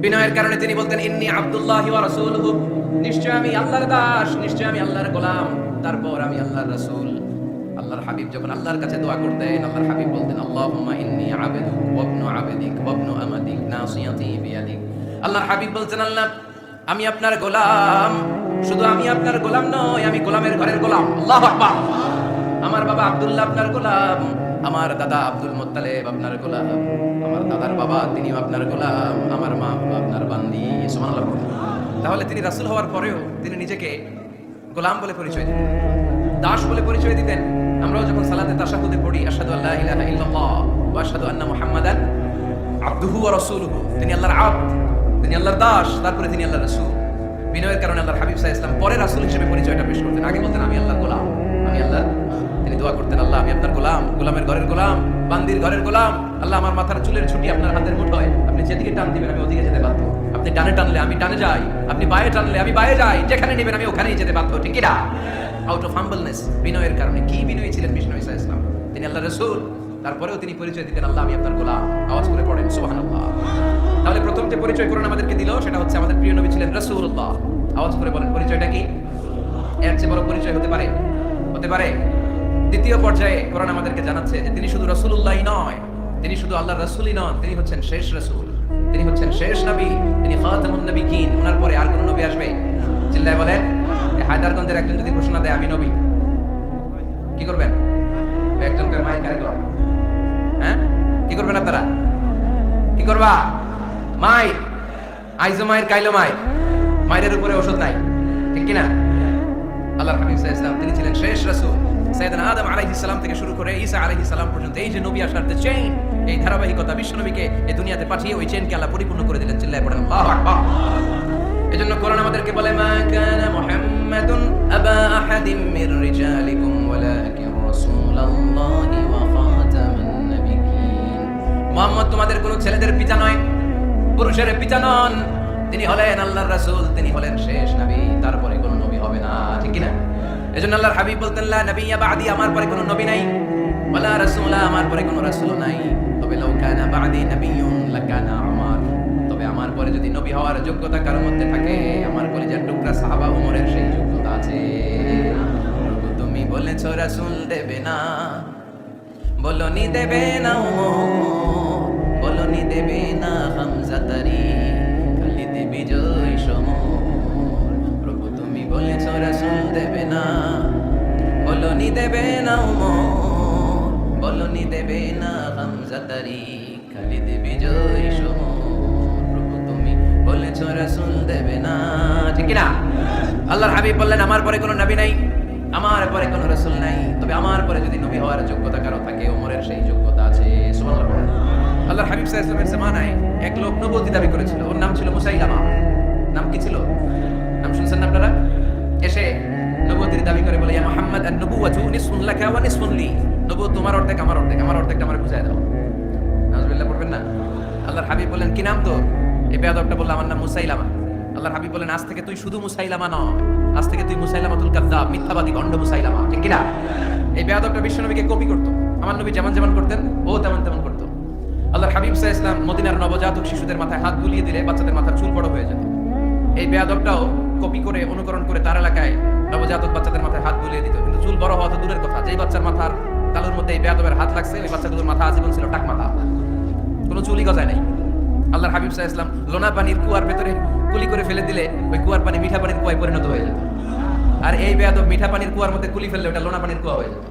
বিনয়ের কারণে তিনি বলতেন ইন্নী আব্দুল্লাহি ওয়া রাসূলুহু, নিশ্চয় আমি আল্লাহর দাস, নিশ্চয় আমি আল্লাহর গোলাম, তারপর আমি আল্লাহর রাসূল। আল্লাহর হাবিব যখন আল্লাহর কাছে দোয়া করতেন, আল্লাহর হাবিব বলতেন আল্লাহুম্মা ইন্নী আবদুক ওয়া ইবনু আবদিক ওয়া ইবনু আমাতিক নাসিয়াতি বিয়াদিক। আল্লাহর হাবিব বলতেন আল্লাহ আমি আপনার গোলাম, শুধু আমি আপনার গোলাম নই, আমি গোলামের ঘরের গোলাম। আল্লাহু আকবার। আমার বাবা আব্দুল্লাহ আপনার গোলাম, আমার দাদা আব্দুল মুত্তালিব আপনার গোলাম, আমার দাদার বাবা তিনিও আপনার গোলাম, আমার মা বাবা আপনার বান্দি। সুবহানাল্লাহ। তাহলে তিনি রাসূল হওয়ার পরেও তিনি নিজেকে গোলাম বলে পরিচয় দিতেন, দাস বলে পরিচয় দিতেন। আমরাও যখন সালাতে তাশাহুদে পড়ি আশহাদু আল্লা ইলাহা ইল্লাল্লাহ ওয়া আশহাদু আন্না মুহাম্মাদান আবদুহু ওয়া রাসূলুহু, তিনি আল্লাহর আবদ, তিনি আল্লাহর দাস, তারপরে তিনি আল্লাহর রাসূল। বিনয়ের কারণে আল্লাহর হাবিব সাল্লাল্লাহু আলাইহি ওয়াসাল্লাম পরে রাসূল হিসেবে পরিচয়টা পেশ করতেন। আগে বলতেন আমি আল্লাহর গোলাম, আমি আল্লাহর। তিনি দোয়া করতেন আল্লাহ আমি আপনার গোলাম, গোলামের ঘরের গোলাম, বান্দির ঘরের গোলাম। আল্লাহ আমার মাথার চুলের ছুটি আপনার হাতের মুঠোয়, আপনি যেদিকে টান দিবেন আমি ওদিকে যেতে বাধ্য। আপনি ডানে টানলে আমি ডানে যাই, আপনি বায়ে টানলে আমি বায়ে যাই, যেখানে নেবেন আমি ওখানেই যেতে বাধ্য। ঠিক কি না? আউট অফ হাম্বলনেস, বিনয়ের কারণে। কি বিনয়ী ছিলেন বিষ্ণু ঈসা আলাইহিস সালাম, তিনি আল্লাহর রাসূল, তারপরেও তিনি পরিচয় দিতেন আল্লাহ আমি আপনার গোলাম। আওয়াজ করে পড়েন সুবহানাল্লাহ। তাহলে প্রথম যে পরিচয় কোরআন আমাদেরকে দিল সেটা হচ্ছে আমাদের প্রিয় নবী ছিলেন রাসূলুল্লাহ। আওয়াজ করে বলেন পরিচয়টা কি? এর চেয়ে বড় পরিচয় হতে পারে? হতে পারে? দ্বিতীয় পর্যায়ে কোরআন আমাদেরকে জানাচ্ছে যে তিনি শুধু রাসূলুল্লাহই নয়, তিনি শুধু আল্লাহর রাসূলই নন, তিনি হচ্ছেন শেষ রাসূল, তিনি হচ্ছেন শেষ নবী, তিনি খাতামুন নবিয়্যিন। ওনার পরে আর কোন নবী আসবে? চিল্লায় বলেন। হায়দারগঞ্জের একজন যদি ঘোষণা দেয় আমি নবী, কি করবেন? একজনকে মাইক কারে দাও, হ্যাঁ কি করবেন আপনারা? কি করবা? মাইক আইজো মাইর কাইলো মাইর, মাইরের উপরে ওষুধ নাই, ঠিক কি না? আল্লাহর হাবিব সাল্লাল্লাহু আলাইহি ওয়াসাল্লাম তিনি ছিলেন শেষ রাসূল। সাইয়েদনা আদম আলাইহিস সালাম থেকে শুরু করে ঈসা আলাইহিস সালাম পর্যন্ত এই যে নবী আসার যে চেইন, এই ধারাবাহিকতা, বিশ্ব নবীকে এই দুনিয়াতে পাঠিয়ে ওই চেইনকে আল্লাহ পরিপূর্ণ করে দিলেন। চিল্লায় পড়েন আল্লাহু আকবার। এজন্য কোরআন আমাদেরকে বলে মা কানা মুহাম্মাদুন আবা আহাদিম মির রিজালিকুম ওয়ালাকিন রাসূলুল্লাহি ওয়া খাতামান নাবিয়্যিন। মুহাম্মদ তোমাদের কোনো ছেলেদের পিতা নয়, পুরুষের পিতা নন, তিনি হলেন আল্লাহর রাসূল, তিনি হলেন শেষ নবী, তারপরে কোনো নবী হবে না। ঠিক কি না? এজন্য আল্লাহর হাবিব বলতেন লা নবিয়্যা বাদি, আমার পরে কোনো নবী নাই, ওয়ালা রাসূলা, আমার পরে কোনো রাসূল নাই। তবে লাউ কানা বাদি নবিয়্যুন লাকানা উমর, তবে আমার পরে যদি নবী হওয়ার যোগ্যতা কারোর মধ্যে থাকে, আমার কলিজার টুকরা সাহাবা ওমরের সেই যোগ্যতা আছে। তুমি বলেছো রাসূল দেবে না, বলনি দেবে না ওমর, বলনি দেবে না হামজা তারি, খালিদ বিজয় সমর। প্রভু তুমি বলেছো রাসূল দেবে না, বলনি দেবে না ওমর, বলনি দেবে না হামজা তারি, খালিদ বিজয় সমর। প্রভু তুমি বলেছো রাসূল দেবে না। ঠিক কি না? আল্লাহর হাবিব বললেন আমার পরে কোনো নবী নাই, আমার পরে কোনো রাসূল নাই, তবে আমার পরে যদি নবী হওয়ার যোগ্যতা কারো থাকে, ওমরের সেই যোগ্যতা আছে। সুবহানাল্লাহ। আল্লাহর হাবিব সাল্লাল্লাহু আলাইহি ওয়াসাল্লামের জামানায় এক লোক নবুয়তি দাবি করেছিল, ওর নাম ছিল মুসাইলামা। নাম কি ছিল? নাম শুনছেন না আপনারা? এসে নবুয়তির দাবি করে বলে ইয়া মুহাম্মদ আন-নবুওয়াতু নিসফুন লাকা ওয়া নিসফুন লি, নবুয়ত তোমার অর্ধেক আমার অর্ধেক, আমার অর্ধেকটা আমারে বুঝায় দাও। নাউজুবিল্লাহ পড়বেন না? আল্লাহর হাবিব বলেন কি নাম তোর? এই বেয়াদবটা বলল আমার নাম মুসাইলামা। আল্লাহর হাবিব বলেন আজ থেকে তুই শুধু মুসাইলামা নয়, আজ থেকে তুই মুসাইলামাতুল কাযযাব, মিথ্যাবাদী গন্ড মুসাইলামা। ঠিক কি না? এই বেয়াদবটা বিশ্বনবীকে কপি করত, আমার নবী যেমন যেমন করতেন ও তেমন তেমন করত। আল্লাহর হাবিব সাল্লাল্লাহু আলাইহি ওয়াসাল্লাম মদিনার নবজাতক শিশুদের মাথায় হাত বুলিয়ে দিলে বাচ্চাদের মাথার চুল বড় হয়ে যেত। এই বেয়াদবটাও কপি করে অনুকরণ করে তার এলাকায় নবজাতক বাচ্চাদের মাথায় হাত বুলিয়ে দিত, কিন্তু চুল বড় হওয়া তো দূরের কথা, যেই বাচ্চার মাথার তালুর মধ্যে এই বেয়াদবের হাত লাগছে ওই বাচ্চাগুলোর মাথা আজীবন ছিল টাক মাথা, কোনো চুলই গজায় নাই। আল্লাহর হাবিব সাল্লাল্লাহু আলাইহি ওয়াসাল্লাম লোনা পানির কুয়ার ভেতরে কুলি করে ফেলে দিলে ওই কুয়ার পানি মিঠা পানির কুয়ায় পরিণত হয়ে যেত, আর এই বেয়াদব মিঠা পানির কুয়ার মধ্যে কুলি ফেললে ওটা লোনা পানির কুয়া হয়ে যেত।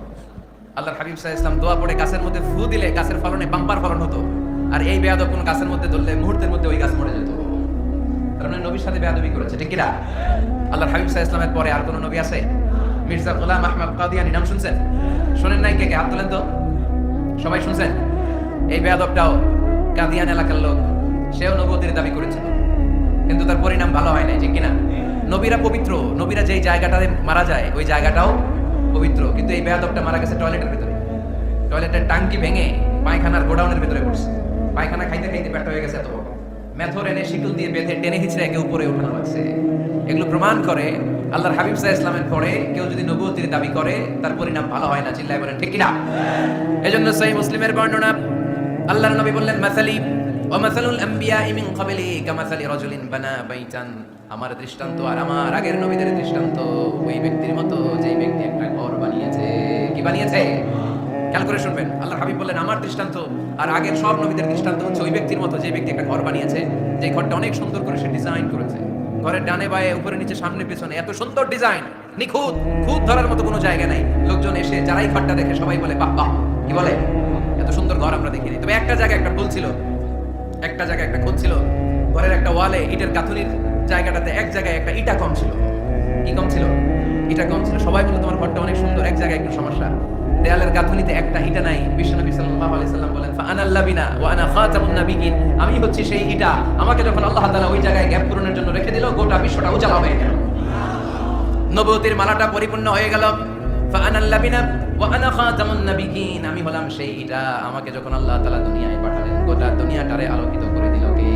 আল্লাহর হাবিব সাল্লাল্লাহু আলাইহি ওয়াসাল্লাম দোয়া পড়ে গাছের মধ্যে ফু দিলে গাছের ফলনে বাম্পার ফলন হতো, আর এই বেয়াদব কোন গাছের মধ্যে ধরলে মুহূর্তের মধ্যে ওই গাছ মরে যেত। কারণ নবীর সাথে বেয়াদবি করেছে। ঠিক কি না? আল্লাহর হাবিব সাল্লাল্লাহু আলাইহি ওয়াসাল্লামের পরে আর কোন নবী আছে? মির্জা গোলাম আহমদ কাদিয়ানী নাম শুনছেন? শুনেন নাই? কে কে হাত তোলেন তো। সবাই শুনছেন? এই বেয়াদবটাও কাদিয়ান এলাকার লোক, সেও নবুয়তির দাবি করেছিল, কিন্তু তার পরিণাম ভালো হয় নাই। ঠিক কি না? নবীরা পবিত্র, নবীরা যেই জায়গাটাতে মারা যায় ওই জায়গাটাও পবিত্র, কিন্তু এই বেয়াদবটা মারা গেছে টয়লেটের ভিতরে, টয়লেটের টাঙ্কি ভেঙে পায়খানার গোডাউনের ভিতরে পড়ছে, পায়খানা খাইতে খাইতে ব্যর্থ হয়ে গেছে, এত মেথর এনে শিকল দিয়ে বেঁধে টেনে হিচড়ে একে উপরে উঠানো লাগছে। এগুলো প্রমাণ করে আল্লাহর হাবিব সাল্লাল্লাহু আলাইহি ওয়াসাল্লামের পরে কেউ যদি নবুয়তির দাবি করে তার পরিণাম ভালো হয় না। চিল্লায় বলেন ঠিক কি না? এজন্য সহিহ মুসলিমের বর্ণনা আল্লাহর নবী বললেন মাসালি ওয়া মাসালুল আমবিয়াই মিন ক্বাবলি কামাসালি রাজুলিন বানা বাইতান, আমার দৃষ্টান্ত আর আমার আগের নবীদের দৃষ্টান্ত ওই ব্যক্তির মতো যেই ব্যক্তি একটা ঘর বানিয়েছে। কি বানিয়েছে? খেয়াল করে শুনবেন, আল্লাহর হাবিব বললেন আমার দৃষ্টান্ত আর আগের সব নবীদের দৃষ্টান্ত হচ্ছে ওই ব্যক্তির মতো যে ব্যক্তি একটা ঘর বানিয়েছে, যে ঘরটা অনেক সুন্দর করে সে ডিজাইন করেছে। ঘরের ডানে বায়ে উপরে নিচে সামনে পেছনে এত সুন্দর ডিজাইন, নিখুঁত, খুঁত ধরার মতো কোনো জায়গা নাই। লোকজন এসে যারাই ঘরটা দেখে সবাই বলে বাহ বাহ, কি বলে, এত সুন্দর ঘর আমরা দেখিনি। তবে একটা জায়গায় একটা ভুল ছিল, একটা জায়গায় একটা খুঁত ছিল। ঘরের একটা ওয়ালে ইটের গাঁথুনির জায়গাটাতে এক জায়গায় একটা ইটা কম ছিল। কি কম ছিল? ইটা কম ছিল। সবাই বলে তোমার ঘরটা অনেক সুন্দর, এক জায়গায় একটু সমস্যা, দেয়ালের গাঁথুনিতে একটা ইটা নাই। বিশ্বনবী সাল্লাল্লাহু আলাইহি সাল্লাম বলেন ফাআনাল লাবিনা ওয়া আনা খাতামুন নাবিয়িন, আমি হচ্ছি সেই ইটা, আমাকে যখন আল্লাহ তাআলা ওই জায়গায় গ্যাপ পূরণের জন্য রেখে দিল, গোটা বিশ্বটা উজালা হয়ে গেল, নবুয়তের মালাটা পরিপূর্ণ হয়ে গেল। ফাআনাল লাবিনা ওয়া আনা খাতামুন নাবিয়িন, আমি হলাম সেই ইটা, আমাকে যখন আল্লাহ তাআলা দুনিয়ায় পাঠালেন গোটা দুনিয়াটারে আলোকিত করে দিল কে?